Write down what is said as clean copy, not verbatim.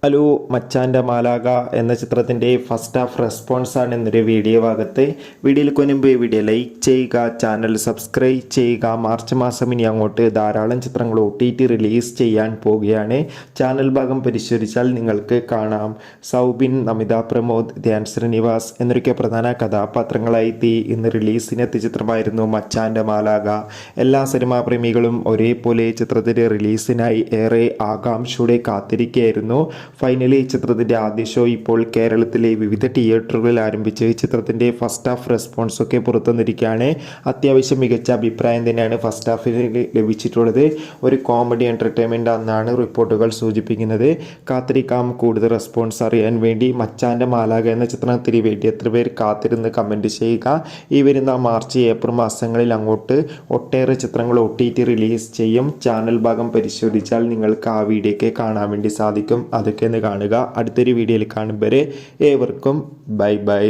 Hello മച്ചാൻ്റെ മാലാക എന്ന ചിത്രത്തിൻ്റെ ഫസ്റ്റ് ഹാഫ് റെസ്പോൺസാണ് എന്നൊരു വീഡിയോ ഭാഗത്ത്. വീഡിയോയിൽ മുൻപ് വീഡിയോ ലൈക്ക് ചെയ്യുക, ചാനൽ സബ്സ്ക്രൈബ് ചെയ്യുക. മാർച്ച് മാസം ഇനി അങ്ങോട്ട് ധാരാളം ചിത്രങ്ങൾ OTT റിലീസ് ചെയ്യാൻ പോവുകയാണ്. ചാനൽ ഭാഗം പരിശോധിച്ചാൽ നിങ്ങൾക്ക് കാണാം. സൗബിൻ, നമിത പ്രമോദ്, ധ്യാൻ ശ്രീനിവാസ് എന്നൊക്കെ പ്രധാന കഥാപാത്രങ്ങളായി ഇന്ന് റിലീസിനെത്തിയ ചിത്രമായിരുന്നു മച്ചാൻ്റെ മാലാക. എല്ലാ സിനിമാ പ്രേമികളും ഒരേപോലെ ചിത്രത്തിൻ്റെ റിലീസിനായി ഏറെ ആകാംക്ഷയോടെ കാത്തിരിക്കുകയായിരുന്നു. ഫൈനലി ചിത്രത്തിൻ്റെ ആദ്യ ഷോ ഇപ്പോൾ കേരളത്തിലെ വിവിധ തിയേറ്ററുകളിൽ ആരംഭിച്ച് ചിത്രത്തിൻ്റെ ഫസ്റ്റ് ഹാഫ് റെസ്പോൺസൊക്കെ പുറത്തുവന്നിരിക്കുകയാണ്. അത്യാവശ്യം മികച്ച അഭിപ്രായം തന്നെയാണ് ഫസ്റ്റ് ഹാഫിന് ലഭിച്ചിട്ടുള്ളത്. ഒരു കോമഡി എൻ്റർടൈൻമെൻ്റ് എന്നാണ് റിപ്പോർട്ടുകൾ സൂചിപ്പിക്കുന്നത്. കാത്തിരിക്കാം കൂടുതൽ റെസ്പോൺസ് അറിയാൻ വേണ്ടി. മച്ചാൻ്റെ മാലാക എന്ന ചിത്രത്തിന് വേണ്ടി എത്ര പേർ കാത്തിരുന്ന് കമൻറ്റ് ചെയ്യുക. ഈ വരുന്ന മാർച്ച് ഏപ്രിൽ മാസങ്ങളിൽ അങ്ങോട്ട് ഒട്ടേറെ ചിത്രങ്ങൾ OTT റിലീസ് ചെയ്യും. ചാനൽ ഭാഗം പരിശോധിച്ചാൽ നിങ്ങൾക്ക് ആ വീഡിയോയ്ക്ക് കാണാൻ വേണ്ടി സാധിക്കും. അതൊക്കെ ഒന്ന് കാണുക. അടുത്തൊരു വീഡിയോയിൽ കാണും വരെ ഏവർക്കും ബൈ ബൈ.